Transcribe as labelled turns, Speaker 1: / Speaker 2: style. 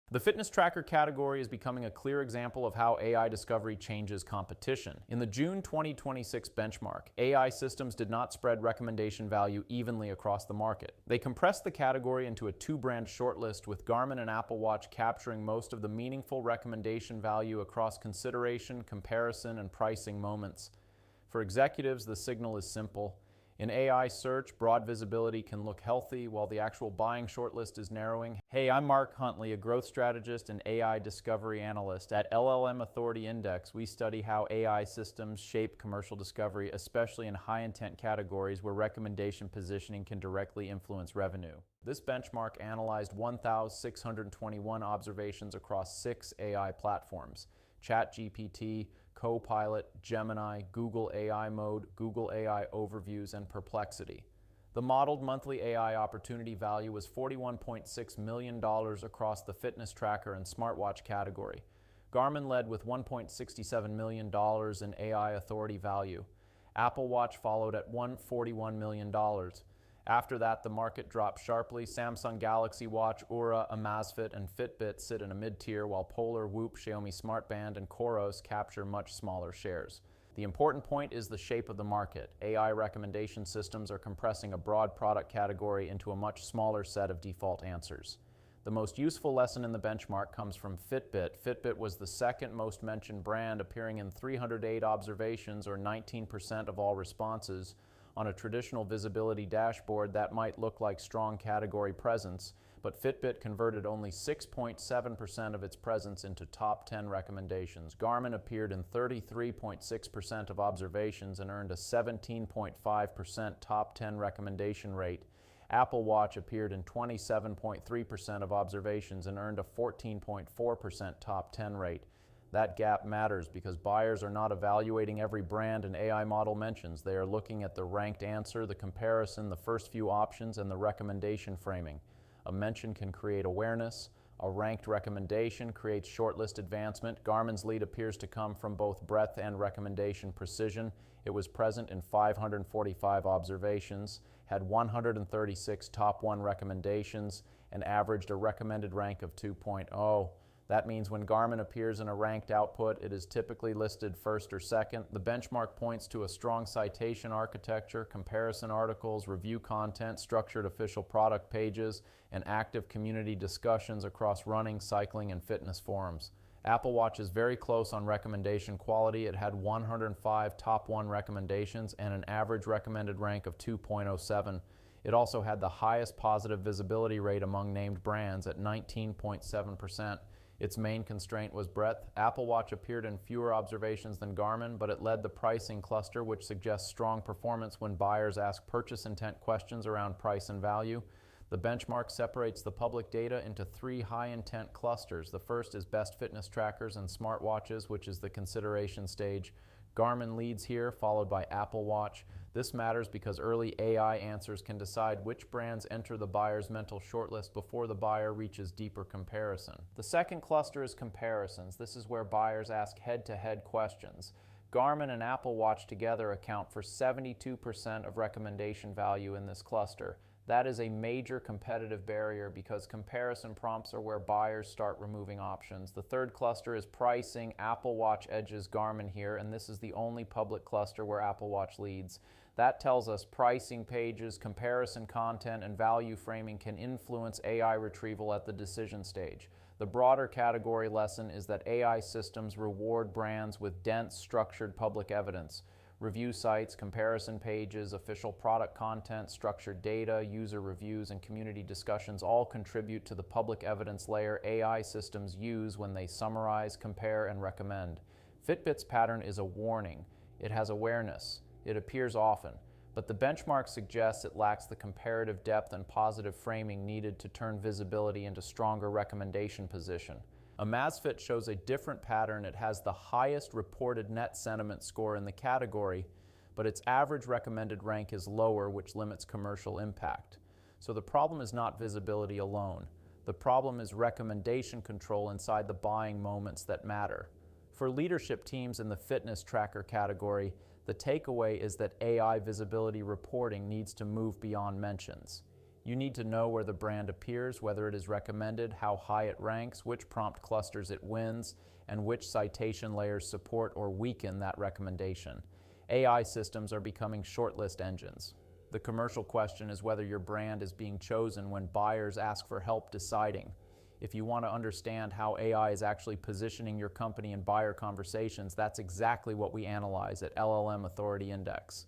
Speaker 1: The fitness tracker category is becoming a clear example of how AI discovery changes competition. In the June 2026 benchmark, AI systems did not spread recommendation value evenly across the market. They compressed the category into a two-brand shortlist, with Garmin and Apple Watch capturing most of the meaningful recommendation value across consideration, comparison, and pricing moments. For executives, the signal is simple. In AI search, broad visibility can look healthy, while the actual buying shortlist is narrowing. Hey, I'm Mark Huntley, a growth strategist and AI discovery analyst. At LLM Authority Index, we study how AI systems shape commercial discovery, especially in high-intent categories where recommendation positioning can directly influence revenue. This benchmark analyzed 1,621 observations across 6 AI platforms: ChatGPT, Copilot, Gemini, Google AI Mode, Google AI Overviews, and Perplexity. The modeled monthly AI opportunity value was $41.6 million across the fitness tracker and smartwatch category. Garmin led with $1.67 million in AI authority value. Apple Watch followed at $141 million. After that, the market dropped sharply. Samsung Galaxy Watch, Oura, Amazfit, and Fitbit sit in a mid-tier, while Polar, Whoop, Xiaomi Smartband, and Coros capture much smaller shares. The important point is the shape of the market. AI recommendation systems are compressing a broad product category into a much smaller set of default answers. The most useful lesson in the benchmark comes from Fitbit. Fitbit was the second most mentioned brand, appearing in 308 observations, or 19% of all responses. On a traditional visibility dashboard, that might look like strong category presence, but Fitbit converted only 6.7% of its presence into top 10 recommendations. Garmin appeared in 33.6% of observations and earned a 17.5% top 10 recommendation rate. Apple Watch appeared in 27.3% of observations and earned a 14.4% top 10 rate. That gap matters because buyers are not evaluating every brand an AI model mentions. They are looking at the ranked answer, the comparison, the first few options, and the recommendation framing. A mention can create awareness. A ranked recommendation creates shortlist advancement. Garmin's lead appears to come from both breadth and recommendation precision. It was present in 545 observations, had 136 top 1 recommendations, and averaged a recommended rank of 2.0. That means when Garmin appears in a ranked output, it is typically listed first or second. The benchmark points to a strong citation architecture, comparison articles, review content, structured official product pages, and active community discussions across running, cycling, and fitness forums. Apple Watch is very close on recommendation quality. It had 105 top 1 recommendations and an average recommended rank of 2.07. It also had the highest positive visibility rate among named brands at 19.7%. Its main constraint was breadth. Apple Watch appeared in fewer observations than Garmin, but it led the pricing cluster, which suggests strong performance when buyers ask purchase intent questions around price and value. The benchmark separates the public data into 3 high-intent clusters. The first is best fitness trackers and smartwatches, which is the consideration stage. Garmin leads here, followed by Apple Watch. This matters because early AI answers can decide which brands enter the buyer's mental shortlist before the buyer reaches deeper comparison. The second cluster is comparisons. This is where buyers ask head-to-head questions. Garmin and Apple Watch together account for 72% of recommendation value in this cluster. That is a major competitive barrier because comparison prompts are where buyers start removing options. The third cluster is pricing. Apple Watch edges Garmin here, and this is the only public cluster where Apple Watch leads. That tells us pricing pages, comparison content, and value framing can influence AI retrieval at the decision stage. The broader category lesson is that AI systems reward brands with dense, structured public evidence. Review sites, comparison pages, official product content, structured data, user reviews, and community discussions all contribute to the public evidence layer AI systems use when they summarize, compare, and recommend. Fitbit's pattern is a warning. It has awareness. It appears often, but the benchmark suggests it lacks the comparative depth and positive framing needed to turn visibility into stronger recommendation position. Amazfit shows a different pattern. It has the highest reported net sentiment score in the category, but its average recommended rank is lower, which limits commercial impact. So the problem is not visibility alone. The problem is recommendation control inside the buying moments that matter. For leadership teams in the fitness tracker category, the takeaway is that AI visibility reporting needs to move beyond mentions. You need to know where the brand appears, whether it is recommended, how high it ranks, which prompt clusters it wins, and which citation layers support or weaken that recommendation. AI systems are becoming shortlist engines. The commercial question is whether your brand is being chosen when buyers ask for help deciding. If you want to understand how AI is actually positioning your company in buyer conversations, that's exactly what we analyze at LLM Authority Index.